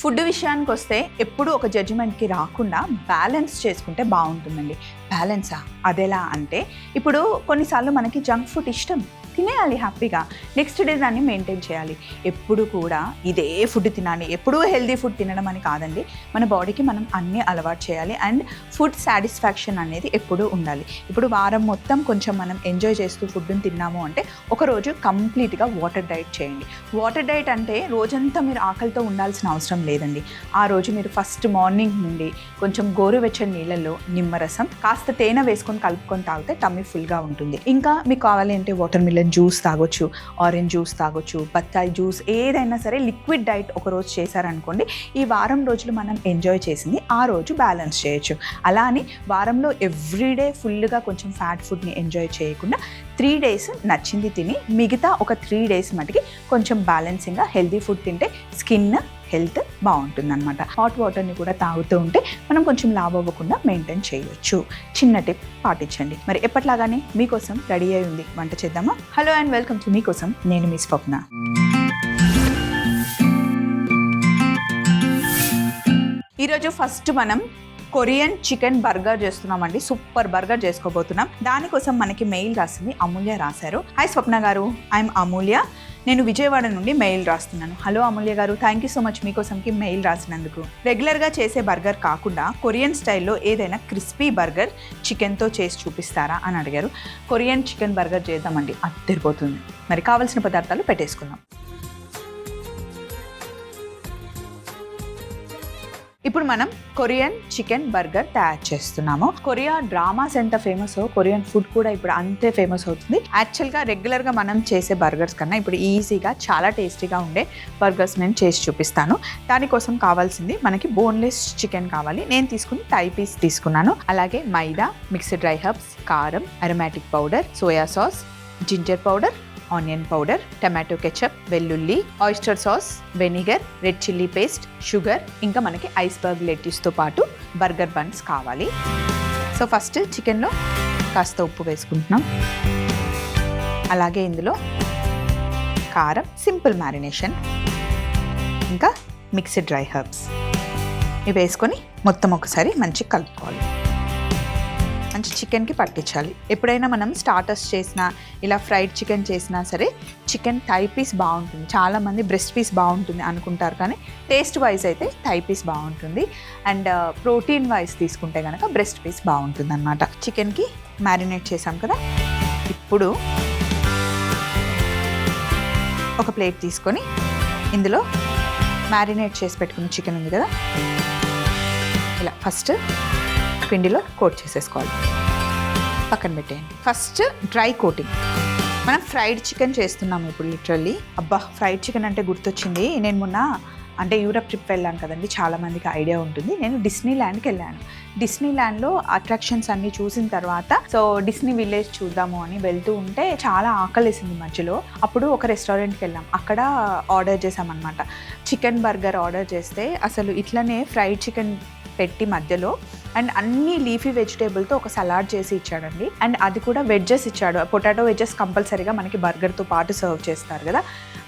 Food విషయానికొస్తే ఎప్పుడు ఒక జడ్జిమెంట్‌కి రాకుండా బ్యాలెన్స్ చేసుకుంటే బావుంటుందండి. బ్యాలెన్సా? అదెలా అంటే ఇప్పుడు కొన్నిసార్లు మనకి జంక్ ఫుడ్ ఇష్టం. తినేయాలి హ్యాపీగా. నెక్స్ట్ డే దాన్ని మెయింటైన్ చేయాలి. ఎప్పుడు కూడా ఇదే ఫుడ్ తినాలి, ఎప్పుడూ హెల్తీ ఫుడ్ తినడం అని కాదండి. మన బాడీకి మనం అన్నీ అలవాటు చేయాలి అండ్ ఫుడ్ సాటిస్ఫాక్షన్ అనేది ఎప్పుడూ ఉండాలి. ఇప్పుడు వారం మొత్తం కొంచెం మనం ఎంజాయ్ చేస్తూ ఫుడ్‌ని తిన్నాము అంటే ఒకరోజు కంప్లీట్‌గా వాటర్ డైట్ చేయండి. వాటర్ డైట్ అంటే రోజంతా మీరు ఆకలితో ఉండాల్సిన అవసరం లేదండి. ఆ రోజు మీరు ఫస్ట్ మార్నింగ్ నుండి కొంచెం గోరువెచ్చని నీళ్ళల్లో నిమ్మరసం, కాస్త తేనె వేసుకొని కలుపుకొని తాగితే టమ్మీ ఫుల్‌గా ఉంటుంది. ఇంకా మీకు కావాలి అంటే వాటర్ మిలన్ జ్యూస్ తాగొచ్చు, ఆరెంజ్ జ్యూస్ తాగొచ్చు, బత్తాయి జ్యూస్, ఏదైనా సరే లిక్విడ్ డైట్ ఒకరోజు చేశారనుకోండి, ఈ వారం రోజులు మనం ఎంజాయ్ చేసింది ఆ రోజు బ్యాలెన్స్ చేయొచ్చు. అలా అని వారంలో ఎవ్రీడే ఫుల్గా కొంచెం ఫ్యాట్ ఫుడ్ని ఎంజాయ్ చేయకుండా 3 days నచ్చింది తిని మిగతా ఒక 3 days మటుకి కొంచెం బ్యాలెన్సింగ్గా హెల్తీ ఫుడ్ తింటే స్కిన్ హెల్త్ బాగుంటుందన్నమాట. హాట్ వాటర్ని కూడా తాగుతూ ఉంటే మనం కొంచెం లావ్ అవ్వకుండా మెయింటైన్ చేయొచ్చు. చిన్న టిప్ పాటించండి. మరి ఎప్పట్లాగానే మీకోసం రెడీ అయి ఉంది, వంట చేద్దామా? హలో అండ్ వెల్కమ్ టు మీకోసం, నేను మీ స్వప్న. ఈరోజు ఫస్ట్ మనం కొరియన్ చికెన్ బర్గర్ చేస్తున్నామండి. సూపర్ బర్గర్ చేసుకోబోతున్నాం. దానికోసం మనకి మెయిల్ రాసింది అమూల్య రాశారు. హాయ్ స్వప్న గారు, ఐఎమ్ అమూల్య, నేను విజయవాడ నుండి మెయిల్ రాస్తున్నాను. హలో అమూల్య గారు, థ్యాంక్ యూ సో మచ్ మీకోసంకి మెయిల్ రాసినందుకు. రెగ్యులర్గా చేసే బర్గర్ కాకుండా కొరియన్ స్టైల్లో ఏదైనా క్రిస్పీ బర్గర్ చికెన్తో చేసి చూపిస్తారా అని అడిగారు. కొరియన్ చికెన్ బర్గర్ చేద్దామండి, అద్దరిపోతుంది. మరి కావాల్సిన పదార్థాలు పెట్టేసుకుందాం. ఇప్పుడు మనం కొరియన్ చికెన్ బర్గర్ తయారు చేస్తున్నాము. కొరియా డ్రామాస్ ఎంత ఫేమస్, కొరియన్ ఫుడ్ కూడా ఇప్పుడు అంతే ఫేమస్ అవుతుంది. యాక్చువల్గా రెగ్యులర్గా మనం చేసే బర్గర్స్ కన్నా ఇప్పుడు ఈజీగా చాలా టేస్టీగా ఉండే బర్గర్స్ నేను చేసి చూపిస్తాను. దానికోసం కావాల్సింది మనకి బోన్లెస్ చికెన్ కావాలి. నేను తీసుకుని థై పీస్ తీసుకున్నాను. అలాగే మైదా, మిక్స్డ్ డ్రై హర్బ్స్, కారం, aromatic powder, soya sauce, ginger powder, onion powder, tomato ketchup, వెల్లుల్లి, oyster sauce, vinegar, red chilli paste, sugar, ఇంకా మనకి ఐస్బర్గ్ లెట్యూస్తో పాటు బర్గర్ బన్స్ కావాలి. సో ఫస్ట్ చికెన్లో కాస్త ఉప్పు వేసుకుంటున్నాం. అలాగే ఇందులో కారం, సింపుల్ మ్యారినేషన్, ఇంకా మిక్స్డ్ డ్రై హర్బ్స్ ఇవి వేసుకొని మొత్తం ఒకసారి మంచిగా కలుపుకోవాలి. మంచి చికెన్కి పట్టించాలి. ఎప్పుడైనా మనం స్టార్టర్స్ చేసినా ఇలా ఫ్రైడ్ చికెన్ చేసినా సరే చికెన్ థై పీస్ బాగుంటుంది. చాలామంది బ్రెస్ట్ పీస్ బాగుంటుంది అనుకుంటారు, కానీ టేస్ట్ వైజ్ అయితే థై పీస్ బాగుంటుంది. అండ్ ప్రోటీన్ వైజ్ తీసుకుంటే కనుక బ్రెస్ట్ పీస్ బాగుంటుంది అన్నమాట. చికెన్కి మ్యారినేట్ చేసాం కదా, ఇప్పుడు ఒక ప్లేట్ తీసుకొని ఇందులో మ్యారినేట్ చేసి పెట్టుకున్న చికెన్ ఉంది కదా, ఇలా ఫస్ట్ పిండిలో కోట్ చేసేసుకోవాలి. పక్కన పెట్టేయండి. First dry coating. మనం ఫ్రైడ్ చికెన్ చేస్తున్నాము ఇప్పుడు లిటరల్లీ. అబ్బా, ఫ్రైడ్ చికెన్ అంటే గుర్తొచ్చింది. నేను మొన్న అంటే యూరప్ ట్రిప్ వెళ్ళాను కదండి, చాలామందికి ఐడియా ఉంటుంది. నేను డిస్నీ ల్యాండ్కి వెళ్ళాను. డిస్నీ ల్యాండ్లో అట్రాక్షన్స్ అన్నీ చూసిన తర్వాత సో డిస్నీ విలేజ్ చూద్దాము అని వెళ్తూ ఉంటే చాలా ఆకలేసింది మధ్యలో. అప్పుడు ఒక రెస్టారెంట్కి వెళ్ళాం. అక్కడ ఆర్డర్ చేసామన్నమాట. చికెన్ బర్గర్ ఆర్డర్ చేస్తే అసలు ఇట్లనే ఫ్రైడ్ చికెన్ పెట్టి మధ్యలో అండ్ అన్ని లీఫీ వెజిటేబుల్తో ఒక సలాడ్ చేసి ఇచ్చాడండి. అండ్ అది కూడా వెజ్జెస్ ఇచ్చాడు. పొటాటో వెజ్జెస్ కంపల్సరీగా మనకి బర్గర్తో పాటు సర్వ్ చేస్తారు కదా,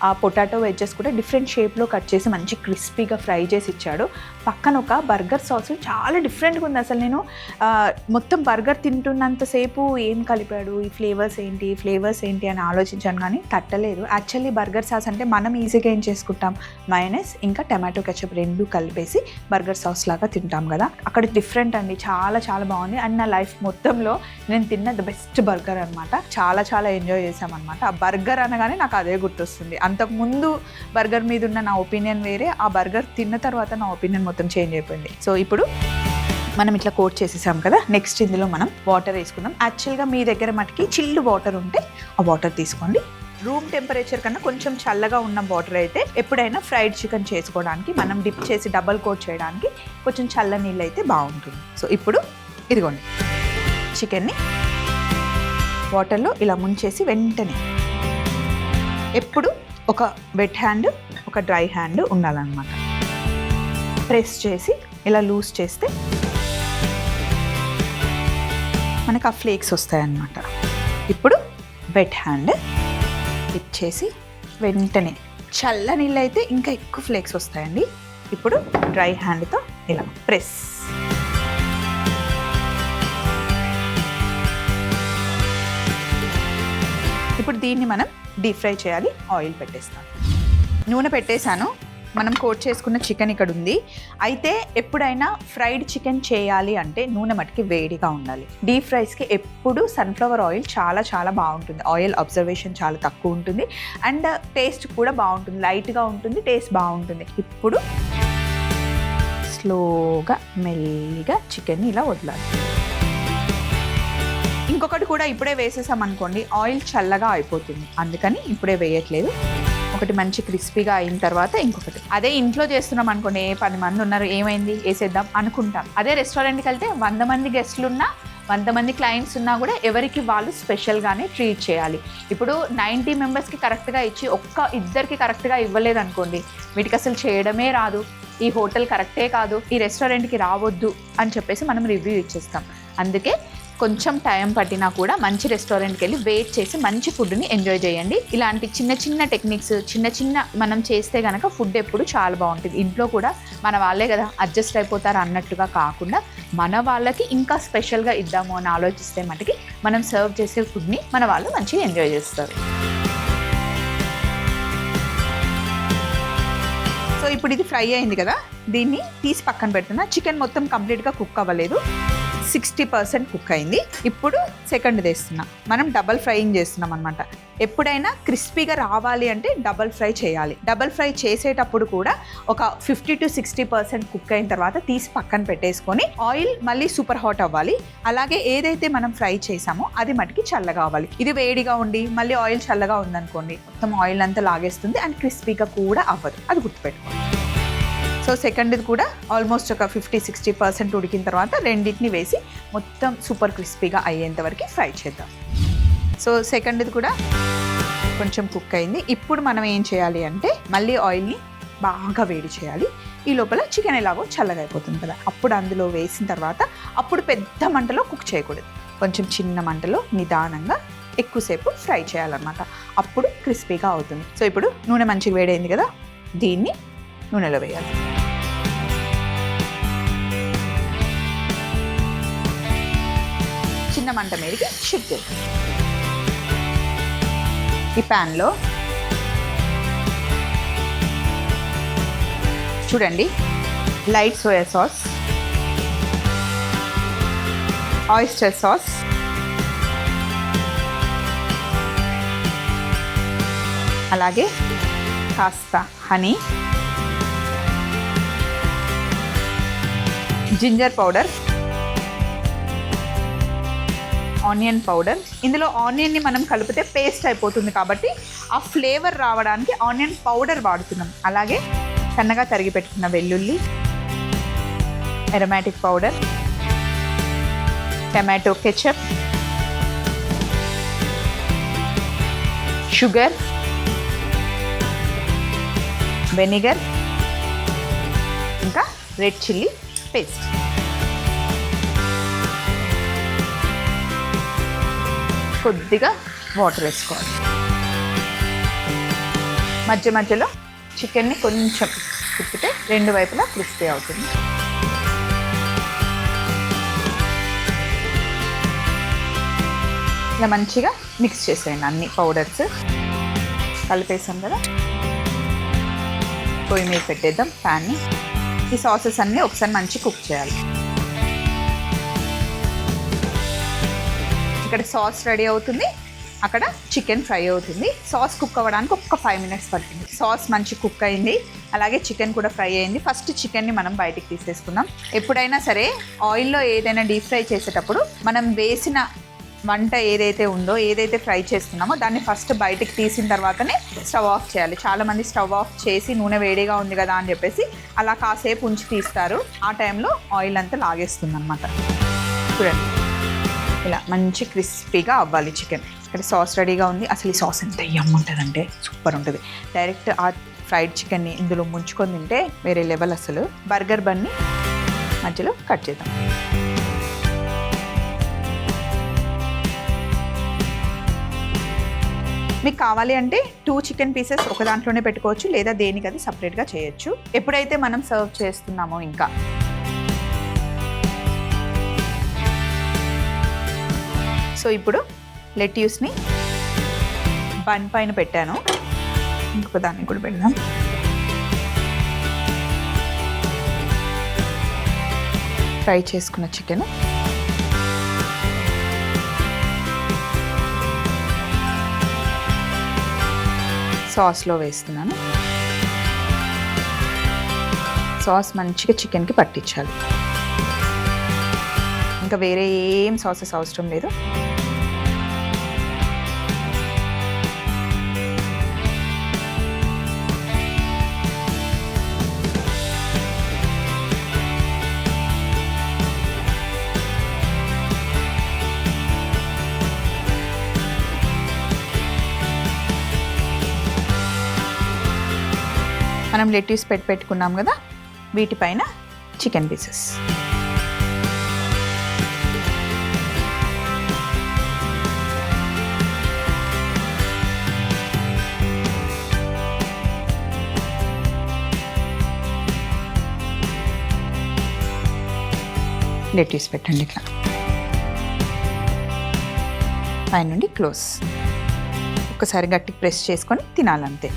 ఆ పొటాటో వెజ్జెస్ కూడా డిఫరెంట్ షేప్లో కట్ చేసి మంచి క్రిస్పీగా ఫ్రై చేసి ఇచ్చాడు. పక్కన ఒక బర్గర్ సాస్ చాలా డిఫరెంట్గా ఉంది. అసలు నేను మొత్తం బర్గర్ తింటున్నంతసేపు ఏం కలిపాడు, ఈ ఫ్లేవర్స్ ఏంటి అని ఆలోచించాను, కానీ తట్టలేదు. యాక్చువల్లీ బర్గర్ సాస్ అంటే మనం ఈజీగా ఏం చేసుకుంటాం, మయోనైస్ ఇంకా టమాటో కెచప్ రెండు కలిపేసి బర్గర్ సాస్ లాగా తింటాం కదా. అక్కడ డిఫరెంట్ అండి, చాలా చాలా బాగుంది. అండ్ నా లైఫ్ మొత్తంలో నేను తిన్న ద బెస్ట్ బర్గర్ అనమాట. చాలా చాలా ఎంజాయ్ చేసామన్నమాట. ఆ బర్గర్ అనగానే నాకు అదే గుర్తొస్తుంది. అంతకుముందు బర్గర్ మీద ఉన్న నా ఒపీనియన్ వేరే, ఆ బర్గర్ తిన్న తర్వాత నా ఒపీనియన్ మొత్తం చేంజ్ అయిపోయింది. సో ఇప్పుడు మనం ఇట్లా కోట్ చేసేసాం కదా, నెక్స్ట్ ఇందులో మనం వాటర్ వేసుకుందాం. యాక్చువల్గా మీ దగ్గర మటుకి చిల్లు వాటర్ ఉంటే ఆ వాటర్ తీసుకోండి. రూమ్ టెంపరేచర్ కన్నా కొంచెం చల్లగా ఉన్న వాటర్ అయితే ఎప్పుడైనా ఫ్రైడ్ చికెన్ చేసుకోవడానికి మనం డిప్ చేసి డబల్ కోట్ చేయడానికి కొంచెం చల్ల నీళ్ళు అయితే బాగుంటుంది. సో ఇప్పుడు ఇదిగోండి, చికెన్ని వాటర్లో ఇలా ముంచేసి వెంటనే ఎప్పుడు ఒక వెట్ హ్యాండ్ ఒక డ్రై హ్యాండ్ ఉండాలన్నమాట. ప్రెస్ చేసి ఇలా లూజ్ చేస్తే మనకు ఆ ఫ్లేక్స్ వస్తాయన్నమాట. ఇప్పుడు వెట్ హ్యాండ్ డిప్ చేసి వెంటనే చల్ల నీళ్ళు అయితే ఇంకా ఎక్కువ ఫ్లేక్స్ వస్తాయండి. ఇప్పుడు డ్రై హ్యాండ్తో ఇలా ప్రెస్. ఇప్పుడు దీన్ని మనం డీప్ ఫ్రై చేయాలి. ఆయిల్ పెట్టేస్తాను, నూనె పెట్టేశాను. మనం కోట్ చేసుకున్న చికెన్ ఇక్కడ ఉంది. అయితే ఎప్పుడైనా ఫ్రైడ్ చికెన్ చేయాలి అంటే నూనె మట్టుకి వేడిగా ఉండాలి. డీప్ ఫ్రైస్కి ఎప్పుడు సన్ఫ్లవర్ ఆయిల్ చాలా చాలా బాగుంటుంది. ఆయిల్ అబ్జర్వేషన్ చాలా తక్కువ ఉంటుంది అండ్ టేస్ట్ కూడా బాగుంటుంది, లైట్గా ఉంటుంది, టేస్ట్ బాగుంటుంది. ఇప్పుడు స్లోగా మెల్లిగా చికెన్ని ఇలా వదలాలి. ఇంకొకటి కూడా ఇప్పుడే వేసేసాం అనుకోండి ఆయిల్ చల్లగా అయిపోతుంది, అందుకని ఇప్పుడే వేయట్లేదు. ఒకటి మంచి క్రిస్పీగా అయిన తర్వాత ఇంకొకటి. అదే ఇంట్లో చేస్తున్నాం అనుకోండి, 10 మంది ఉన్నారు, ఏమైంది వేసేద్దాం అనుకుంటాం. అదే రెస్టారెంట్కి వెళ్తే 100 మంది గెస్ట్లు ఉన్నా, 100 మంది క్లయింట్స్ ఉన్నా కూడా ఎవరికి వాళ్ళు స్పెషల్గానే ట్రీట్ చేయాలి. ఇప్పుడు 90 మెంబర్స్కి కరెక్ట్గా ఇచ్చి ఇద్దరికి కరెక్ట్గా ఇవ్వలేదు అనుకోండి, వీటికి అసలు చేయడమే రాదు, ఈ హోటల్ కరెక్టే కాదు, ఈ రెస్టారెంట్కి రావద్దు అని చెప్పేసి మనం రివ్యూ ఇచ్చేస్తాం. అందుకే కొంచెం టైం పట్టినా కూడా మంచి రెస్టారెంట్కి వెళ్ళి వెయిట్ చేసి మంచి ఫుడ్ని ఎంజాయ్ చేయండి. ఇలాంటి చిన్న చిన్న టెక్నిక్స్ చిన్న మనం చేస్తే కనుక ఫుడ్ ఎప్పుడు చాలా బాగుంటుంది. ఇంట్లో కూడా మన వాళ్ళే కదా అడ్జస్ట్ అయిపోతారు అన్నట్టుగా కాకుండా మన వాళ్ళకి ఇంకా స్పెషల్గా ఇద్దాము అని ఆలోచిస్తే మటుకి మనం సర్వ్ చేసే ఫుడ్ని మన వాళ్ళు మంచిగా ఎంజాయ్ చేస్తారు. సో ఇప్పుడు ఇది ఫ్రై అయింది కదా, దీన్ని తీసి పక్కన పెడుతున్నా. చికెన్ మొత్తం కంప్లీట్గా కుక్ అవ్వలేదు, 60% కుక్ అయింది. ఇప్పుడు సెకండ్ వేస్తున్నా. మనం డబల్ ఫ్రైయింగ్ చేస్తున్నాం అనమాట. ఎప్పుడైనా క్రిస్పీగా రావాలి అంటే డబల్ ఫ్రై చేయాలి. డబల్ ఫ్రై చేసేటప్పుడు కూడా ఒక 50 to 60% కుక్ అయిన తర్వాత తీసి పక్కన పెట్టేసుకొని ఆయిల్ మళ్ళీ సూపర్ హాట్ అవ్వాలి. అలాగే ఏదైతే మనం ఫ్రై చేసామో అది మటుకి చల్లగా అవ్వాలి. ఇది వేడిగా ఉండి మళ్ళీ ఆయిల్ చల్లగా ఉందనుకోండి, మొత్తం ఆయిల్ అంతా లాగేస్తుంది అండ్ క్రిస్పీగా కూడా అవ్వదు. అది గుర్తుపెట్టుకోండి. సో సెకండ్ది కూడా ఆల్మోస్ట్ ఒక 50-60% ఉడికిన తర్వాత రెండింటిని వేసి మొత్తం సూపర్ క్రిస్పీగా అయ్యేంత వరకు ఫ్రై చేద్దాం. సో సెకండ్ది కూడా కొంచెం కుక్ అయింది. ఇప్పుడు మనం ఏం చేయాలి అంటే మళ్ళీ ఆయిల్ని బాగా వేడి చేయాలి. ఈ లోపల చికెన్ ఎలాగో చల్లగా అయిపోతుంది కదా, అప్పుడు అందులో వేసిన తర్వాత అప్పుడు పెద్ద మంటలో కుక్ చేయకూడదు, కొంచెం చిన్న మంటలో నిదానంగా ఎక్కువసేపు ఫ్రై చేయాలన్నమాట. అప్పుడు క్రిస్పీగా అవుతుంది. సో ఇప్పుడు నూనె మంచిగా వేడైంది కదా, దీన్ని నూనెలో వేయాలి. చిన్న మంట మీదకి షిఫ్ట్ చేద్దాం. ఈ ప్యాన్లో చూడండి light soya sauce, oyster sauce, అలాగే కాస్త honey, ginger powder, onion powder. ఇందులో ఆనియన్ని మనం కలిపితే పేస్ట్ అయిపోతుంది కాబట్టి ఆ ఫ్లేవర్ రావడానికి ఆనియన్ పౌడర్ వాడుతున్నాం. అలాగే సన్నగా తరిగి పెట్టుకున్న వెల్లుల్లి, aromatic powder, tomato ketchup, sugar, vinegar, ఇంకా రెడ్ చిల్లీ పేస్ట్. కొద్దిగా వాటర్ వేసుకోవాలి. మధ్య మధ్యలో చికెన్ని కొంచెం తిప్పితే రెండు వైపులా క్రిస్పీ అవుతుంది. ఇలా మంచిగా మిక్స్ చేసేయండి. అన్ని పౌడర్స్ కలిపేసాం కదా, పొయ్యి మీద పెట్టేద్దాం ప్యాన్ని. ఈ సాసెస్ అన్నీ ఒకసారి మంచి కుక్ చేయాలి. ఇక్కడ సాస్ రెడీ అవుతుంది, అక్కడ చికెన్ ఫ్రై అవుతుంది. సాస్ కుక్ అవ్వడానికి ఒక్క 5 minutes పడుతుంది. సాస్ మంచి కుక్ అయింది, అలాగే చికెన్ కూడా ఫ్రై అయింది. ఫస్ట్ చికెన్ని మనం బయటికి తీసేసుకుందాం. ఎప్పుడైనా సరే ఆయిల్లో ఏదైనా డీప్ ఫ్రై చేసేటప్పుడు మనం వేసిన వంట ఏదైతే ఉందో, ఏదైతే ఫ్రై చేస్తున్నామో దాన్ని ఫస్ట్ బయటికి తీసిన తర్వాతనే స్టవ్ ఆఫ్ చేయాలి. చాలామంది స్టవ్ ఆఫ్ చేసి నూనె వేడిగా ఉంది కదా అని చెప్పేసి అలా కాసేపు ఉంచి తీస్తారు. ఆ టైంలో ఆయిల్ అంతా లాగేస్తుంది అనమాట. చూడండి ఇలా మంచి క్రిస్పీగా అవ్వాలి చికెన్. ఇక్కడ సాస్ రెడీగా ఉంది. అసలు ఈ సాస్ ఎంత యమ్ ఉంటుందంటే సూపర్ ఉంటుంది. డైరెక్ట్ ఆ ఫ్రైడ్ చికెన్ని ఇందులో ముంచుకొని తింటే వేరే లెవెల్. అసలు బర్గర్ బన్ని మధ్యలో కట్ చేద్దాం. మీకు కావాలి అంటే 2 చికెన్ పీసెస్ ఒక దాంట్లోనే పెట్టుకోవచ్చు, లేదా దేనికది సపరేట్గా చేయొచ్చు. ఎప్పుడైతే మనం సర్వ్ చేస్తున్నామో ఇంకా సో ఇప్పుడు లెట్యూస్ని బన్ పైన పెట్టాను, ఇంకొక దాన్ని కూడా పెడదాం. ఫ్రై చేసుకున్న చికెన్ సాస్లో వేస్తున్నాను. సాస్ మంచిగా చికెన్కి పట్టించాలి, ఇంకా వేరే ఏం సాసెస్ అవసరం లేదు. మనం లెట్యూస్ పెట్టుకున్నాం కదా, వీటిపైన చికెన్ పీసెస్. లెట్యూస్ పెట్టండి ఇట్లా, పైనుండి క్లోజ్. ఒకసారి గట్టిగా ప్రెస్ చేసుకొని తినాలంతే.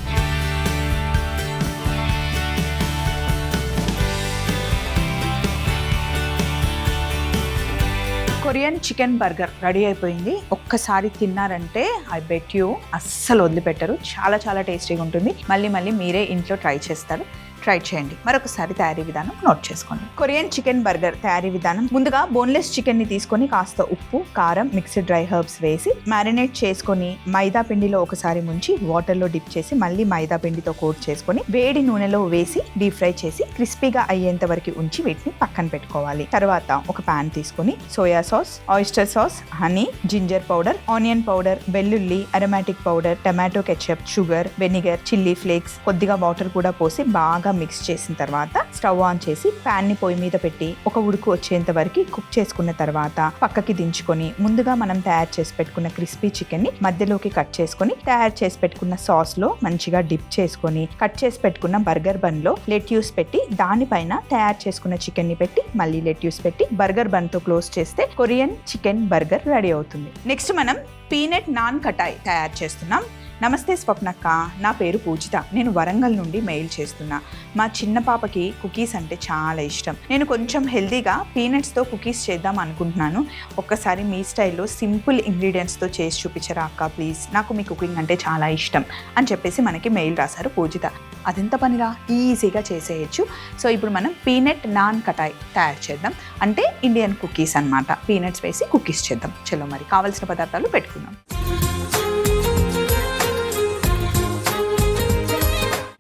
కొరియన్ చికెన్ బర్గర్ రెడీ అయిపోయింది. ఒక్కసారి తిన్నారంటే ఐ బెట్ యూ అస్సలు వదిలిపెట్టరు. చాలా చాలా టేస్టీగా ఉంటుంది. మళ్ళీ మళ్ళీ మీరే ఇంట్లో ట్రై చేస్తారు. ట్రై చేయండి. మరొకసారి తయారీ విధానం నోట్ చేసుకోండి. కొరియన్ చికెన్ బర్గర్ తయారీ విధానం: ముందుగా బోన్లెస్ చికెన్ ని తీసుకొని కాస్త ఉప్పు, కారం, మిక్స్డ్ డ్రై హర్బ్స్ వేసి మ్యారినేట్ చేసుకొని మైదా పిండిలో ఒకసారి ముంచి వాటర్లో డిప్ చేసి మళ్ళీ మైదా పిండితో కోట్ చేసుకొని వేడి నూనెలో వేసి డీప్ ఫ్రై చేసి క్రిస్పీగా అయ్యేంత వరకు ఉంచి వీటిని పక్కన పెట్టుకోవాలి. తర్వాత ఒక పాన్ తీసుకొని soya sauce, oyster sauce, honey, ginger powder, onion powder, వెల్లుల్లి, aromatic powder, tomato ketchup, sugar, vinegar, chilli flakes, కొద్దిగా వాటర్ కూడా పోసి బాగా మిక్స్ చేసిన తర్వాత స్టవ్ ఆన్ చేసి ప్యాన్ ని పొయ్యి మీద పెట్టి ఒక ఉడుకు వచ్చేంత వరకు కుక్ చేసుకున్న తర్వాత పక్కకి దించుకొని ముందుగా మనం తయారు చేసి పెట్టుకున్న క్రిస్పీ చికెన్ ని మధ్యలోకి కట్ చేసుకొని తయారు చేసి పెట్టుకున్న సాస్ లో మంచిగా డిప్ చేసుకొని కట్ చేసి పెట్టుకున్న బర్గర్ బన్ లో లెట్యూస్ పెట్టి దానిపైన తయారు చేసుకున్న చికెన్ ని పెట్టి మళ్ళీ లెట్యూస్ పెట్టి బర్గర్ బన్ తో క్లోజ్ చేస్తే కొరియన్ చికెన్ బర్గర్ రెడీ అవుతుంది. నెక్స్ట్ మనం పీనట్ నాన్ కటాయ్ తయారు చేస్తున్నాం. నమస్తే స్వప్నక్క, నా పేరు పూజిత. నేను వరంగల్ నుండి మెయిల్ చేస్తున్నా. మా చిన్న పాపకి కుకీస్ అంటే చాలా ఇష్టం. నేను కొంచెం హెల్తీగా పీనట్స్తో కుకీస్ చేద్దాం అనుకుంటున్నాను. ఒక్కసారి మీ స్టైల్లో సింపుల్ ఇంగ్రీడియంట్స్తో చేసి చూపించరా అక్క ప్లీజ్, నాకు మీ కుకింగ్ అంటే చాలా ఇష్టం అని చెప్పేసి మనకి మెయిల్ రాశారు పూజిత. అదెంత పనిరా, ఈజీగా చేసేయచ్చు. సో ఇప్పుడు మనం పీనట్ నాన్ కటాయ్ తయారు చేద్దాం. అంటే ఇండియన్ కుకీస్ అన్నమాట. పీనట్స్ వేసి కుకీస్ చేద్దాం. చలో మరి కావాల్సిన పదార్థాలు పెట్టుకుందాం.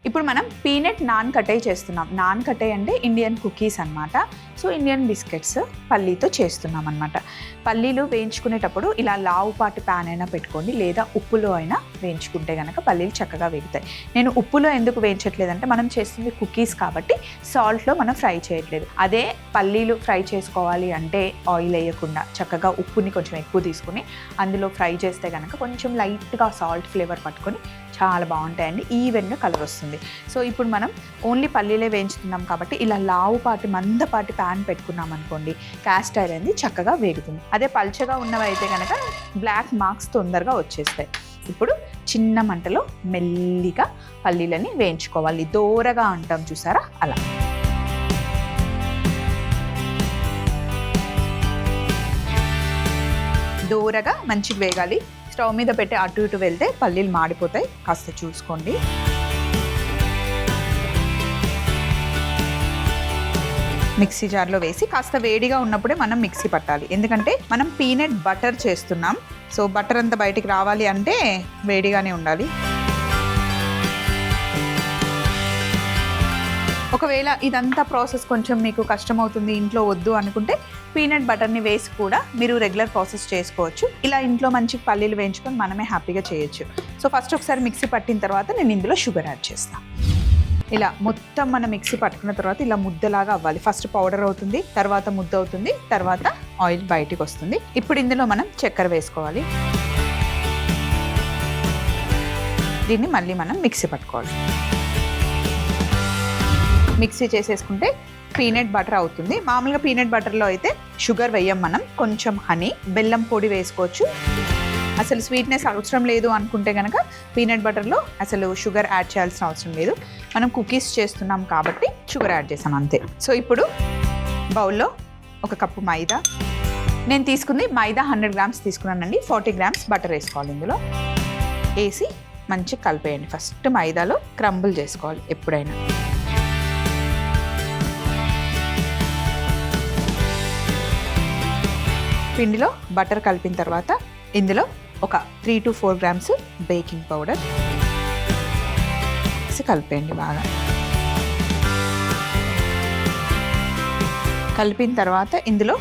ఇప్పుడు మనం పీనట్ నాన్ కటాయ్ చేస్తున్నాం. నాన్ కటాయ్ అంటే ఇండియన్ కుకీస్ అన్నమాట. సో ఇండియన్ బిస్కెట్స్ పల్లీతో చేస్తున్నాం అన్నమాట. పల్లీలు వేయించుకునేటప్పుడు ఇలా లావుపాటి ప్యాన్ అయినా పెట్టుకోండి, లేదా ఉప్పులో అయినా వేయించుకుంటే కనుక పల్లీలు చక్కగా వేగుతాయి. నేను ఉప్పులో ఎందుకు వేయించట్లేదంటే మనం చేస్తుంది కుకీస్ కాబట్టి సాల్ట్లో మనం ఫ్రై చేయట్లేదు. అదే పల్లీలు ఫ్రై చేసుకోవాలి అంటే ఆయిల్ వేయకుండా చక్కగా ఉప్పుని కొంచెం ఎక్కువ తీసుకుని అందులో ఫ్రై చేస్తే కనుక కొంచెం లైట్గా సాల్ట్ ఫ్లేవర్ పట్టుకొని చాలా బాగుంటాయండి. ఈవెన్గా కలర్ వస్తుంది. సో ఇప్పుడు మనం ఓన్లీ పల్లీలే వేయించుతున్నాం కాబట్టి ఇలా లావుపాటి మందపాటి ప్యాన్ పెట్టుకున్నాం అనుకోండి, క్యాస్ట్ ఐరన్ అనేది చక్కగా వేగుతుంది. అదే పల్చగా ఉన్నవి అయితే కనుక బ్లాక్ మార్క్స్ తొందరగా వచ్చేస్తాయి. ఇప్పుడు చిన్న మంటలో మెల్లిగా పల్లీలని వేయించుకోవాలి. దోరగా అంటాం చూసారా, అలా. దోరగా మంచిగా వేగాలి. స్టవ్ మీద పెట్టి అటు ఇటు వెళ్తే పల్లీలు మాడిపోతాయి, కాస్త చూసుకోండి. మిక్సీ జార్లో వేసి కాస్త వేడిగా ఉన్నప్పుడే మనం మిక్సీ పట్టాలి. ఎందుకంటే మనం పీనట్ బటర్ చేస్తున్నాం. సో బటర్ అంతా బయటికి రావాలి అంటే వేడిగానే ఉండాలి. ఒకవేళ ఇదంతా ప్రాసెస్ కొంచెం మీకు కష్టమవుతుంది, ఇంట్లో వద్దు అనుకుంటే పీనట్ బటర్ని వేసి కూడా మీరు రెగ్యులర్ ప్రాసెస్ చేసుకోవచ్చు. ఇలా ఇంట్లో మంచి పల్లీలు వేయించుకొని మనమే హ్యాపీగా చేయొచ్చు. సో ఫస్ట్ ఒకసారి మిక్సీ పట్టిన తర్వాత నేను ఇందులో షుగర్ యాడ్ చేస్తాను. ఇలా మొత్తం మనం మిక్సీ పట్టుకున్న తర్వాత ఇలా ముద్దలాగా అవ్వాలి. ఫస్ట్ పౌడర్ అవుతుంది, తర్వాత ముద్ద అవుతుంది, తర్వాత ఆయిల్ బయటికి వస్తుంది. ఇప్పుడు ఇందులో మనం చక్కెర వేసుకోవాలి. దీన్ని మళ్ళీ మనం మిక్సీ పట్టుకోవాలి. మిక్సీ చేసేసుకుంటే పీనట్ బటర్ అవుతుంది. మామూలుగా పీనట్ బటర్లో అయితే షుగర్ వేయం, మనం కొంచెం హనీ, బెల్లం పొడి వేసుకోవచ్చు. అసలు స్వీట్నెస్ అవసరం లేదు అనుకుంటే కనుక పీనట్ బటర్లో అసలు షుగర్ యాడ్ చేయాల్సిన అవసరం లేదు. మనం కుకీస్ చేస్తున్నాం కాబట్టి షుగర్ యాడ్ చేసాం అంతే. సో ఇప్పుడు బౌల్లో 1 కప్పు మైదా, నేను తీసుకుంది మైదా 100 గ్రామ్స్ తీసుకున్నానండి. 40 గ్రామ్స్ బటర్ వేసుకోవాలి. ఇందులో వేసి మంచిగా కలిపేయండి. ఫస్ట్ మైదాలో క్రంబుల్ చేసుకోవాలి ఎప్పుడైనా. పిండిలో బటర్ కలిపిన తర్వాత ఇందులో ఒక 3 to 4 గ్రామ్స్ బేకింగ్ పౌడర్ వేసి కలిపేయండి బాగా. కలిపిన తర్వాత ఇందులో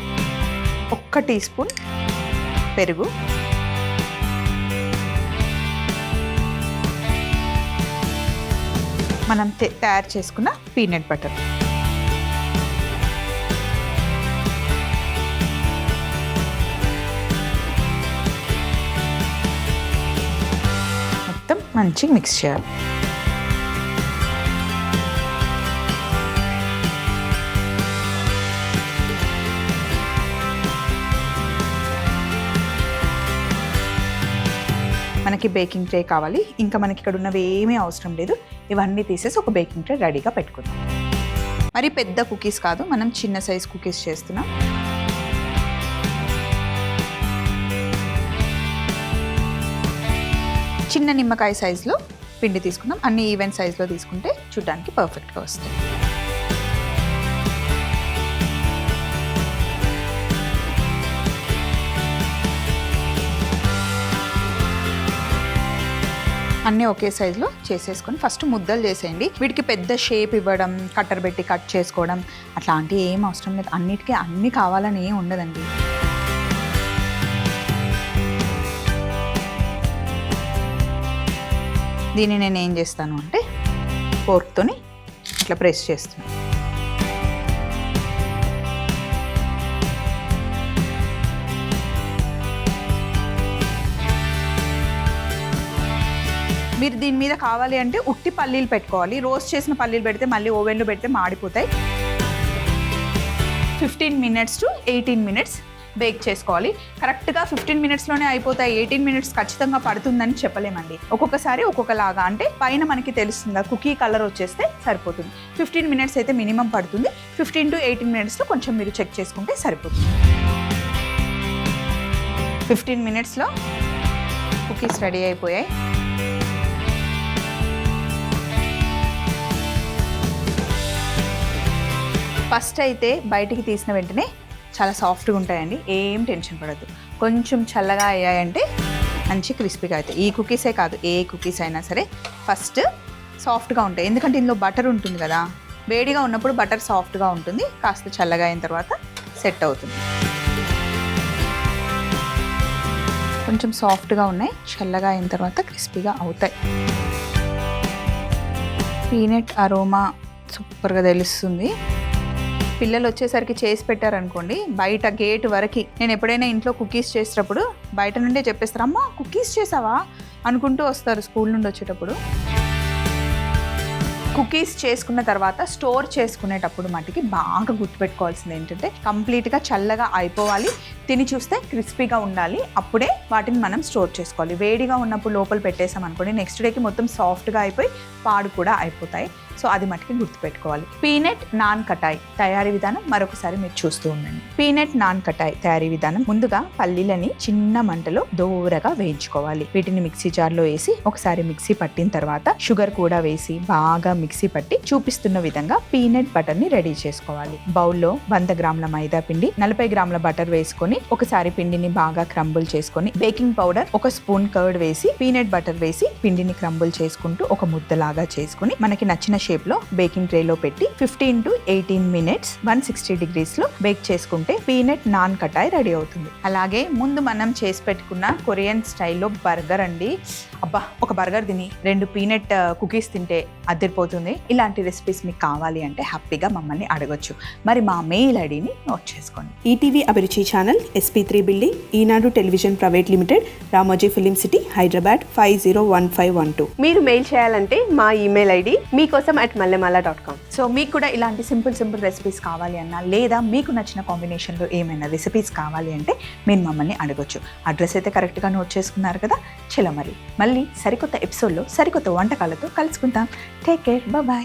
1 టీ స్పూన్ పెరుగు, మనం తయారు చేసుకున్న పీనట్ బటర్, మొత్తం మంచిగా మిక్స్ చేయాలి. మనకి బేకింగ్ ట్రే కావాలి. ఇంకా మనకి ఇక్కడ ఉన్నవి ఏమీ అవసరం లేదు. ఇవన్నీ తీసేసి ఒక బేకింగ్ ట్రే రెడీగా పెట్టుకుందాం. మరి పెద్ద కుకీస్ కాదు, మనం చిన్న సైజ్ కుకీస్ చేస్తున్నాం. చిన్న నిమ్మకాయ సైజులో పిండి తీసుకుందాం. అన్ని ఈవెన్ సైజులో తీసుకుంటే చూడడానికి పర్ఫెక్ట్గా వస్తాయి. అన్నీ ఒకే సైజులో చేసేసుకొని ఫస్ట్ ముద్దలు చేసేయండి. వీటికి పెద్ద షేప్ ఇవ్వడం, కట్టర్ పెట్టి కట్ చేసుకోవడం అట్లాంటివి ఏం అవసరం లేదు. అన్నిటికీ అన్నీ కావాలని ఏం ఉండదండి. దీన్ని నేను ఏం చేస్తాను అంటే ఫోర్క్తోని ఇట్లా ప్రెస్ చేస్తున్నాను. మీరు దీని మీద కావాలి అంటే ఉట్టి పల్లీలు పెట్టుకోవాలి. రోస్ట్ చేసిన పల్లీలు పెడితే మళ్ళీ ఓవెన్లో పెడితే మాడిపోతాయి. 15 minutes to 18 minutes బేక్ చేసుకోవాలి. కరెక్ట్గా 15 minutesలోనే అయిపోతాయి. 18 minutes ఖచ్చితంగా పడుతుందని చెప్పలేమండి. ఒక్కొక్కసారి ఒక్కొక్కలాగా, అంటే పైన మనకి తెలుస్తుందా కుకీ కలర్ వచ్చేస్తే సరిపోతుంది. 15 minutes అయితే మినిమం పడుతుంది. 15 to 18 minutesలో కొంచెం మీరు చెక్ చేసుకుంటే సరిపోతుంది. 15 minutesలో కుకీస్ రెడీ అయిపోయాయి. ఫస్ట్ అయితే బయటికి తీసిన వెంటనే చాలా సాఫ్ట్గా ఉంటాయండి. ఏం టెన్షన్ పడద్దు. కొంచెం చల్లగా అయ్యాయంటే మంచి క్రిస్పీగా అవుతాయి. ఈ కుకీసే కాదు, ఏ కుకీస్ అయినా సరే ఫస్ట్ సాఫ్ట్గా ఉంటాయి. ఎందుకంటే ఇందులో బటర్ ఉంటుంది కదా, వేడిగా ఉన్నప్పుడు బటర్ సాఫ్ట్గా ఉంటుంది. కాస్త చల్లగా అయిన తర్వాత సెట్ అవుతుంది. కొంచెం సాఫ్ట్గా ఉన్నాయి, చల్లగా అయిన తర్వాత క్రిస్పీగా అవుతాయి. పీనట్ అరోమా సూపర్గా తెలుస్తుంది. పిల్లలు వచ్చేసరికి చేసి పెట్టారనుకోండి, బయట గేట్ వరకు నేను ఎప్పుడైనా ఇంట్లో కుకీస్ చేసేటప్పుడు బయట నుండే చెప్పేస్తారు, అమ్మ కుకీస్ చేసావా అనుకుంటూ వస్తారు స్కూల్ నుండి వచ్చేటప్పుడు. కుకీస్ చేసుకున్న తర్వాత స్టోర్ చేసుకునేటప్పుడు మటుకి బాగా గుర్తుపెట్టుకోవాల్సింది ఏంటంటే కంప్లీట్గా చల్లగా అయిపోవాలి. తిని చూస్తే క్రిస్పీగా ఉండాలి. అప్పుడే వాటిని మనం స్టోర్ చేసుకోవాలి. వేడిగా ఉన్నప్పుడు లోపల పెట్టేసాం అనుకోండి, నెక్స్ట్ డేకి మొత్తం సాఫ్ట్గా అయిపోయి పాడు కూడా అయిపోతాయి. సో అది మటుకి గుర్తుపెట్టుకోవాలి. పీనట్ నాన్ కటాయ్ తయారీ విధానం మరొకసారి మీరు చూస్తూ ఉండండి. పీనట్ నాన్ కటాయ్ తయారీ విధానం: ముందుగా పల్లీలని చిన్న మంటలో దోరగా వేయించుకోవాలి. వీటిని మిక్సీ జార్లో వేసి ఒకసారి మిక్సీ పట్టిన తర్వాత షుగర్ కూడా వేసి బాగా మిక్సీ పట్టి చూపిస్తున్న విధంగా పీనట్ బటర్ ని రెడీ చేసుకోవాలి. బౌల్లో 100 గ్రాముల మైదా పిండి, 40 గ్రాముల బటర్ వేసుకొని ఒకసారి పిండిని బాగా క్రంబుల్ చేసుకొని బేకింగ్ పౌడర్, 1 స్పూన్ కర్డ్ వేసి పీనట్ బటర్ వేసి పిండిని క్రంబుల్ చేసుకుంటూ ఒక ముద్దలాగా చేసుకుని మనకి నచ్చిన షేప్లో బేకింగ్ ట్రేలో పెట్టి 15 to 18 minutes 160 degreesలో బేక్ చేసుకుంటే పీనట్ నాన్ కటాయ్ రెడీ అవుతుంది. అలాగే ముందు మనం చేసి పెట్టుకున్న కొరియన్ స్టైల్లో బర్గర్ అండి. అబ్బా, ఒక బర్గర్ తిని 2 పీనట్ కుకీస్ తింటే అద్దరిపోతుంది. ఇలాంటి రెసిపీస్ మీకు కావాలి అంటే హ్యాపీగా మమ్మల్ని అడగొచ్చు. మరి మా మెయిల్ ఐడిని నోట్ చేసుకోండి. ETV Abhiruchi channel, SP3 building, Eenadu television private limited, Ramoji film city, Hyderabad 501512. మీరు మెయిల్ చేయాలంటే మా ఈమెయిల్ ఐడి meekossam@mallemala.com. సో మీకు కూడా ఇలాంటి సింపుల్ రెసిపీస్ కావాలి అన్నా, లేదా మీకు నచ్చిన కాంబినేషన్లో ఏమైనా రెసిపీస్ కావాలి అంటే మీరు మమ్మల్ని అడగొచ్చు. అడ్రస్ అయితే కరెక్ట్గా నోట్ చేసుకున్నారు కదా. చలో మరి మళ్ళీ సరికొత్త ఎపిసోడ్లో సరికొత్త వంటకాలతో కలుసుకుంటాం. Take care, bye.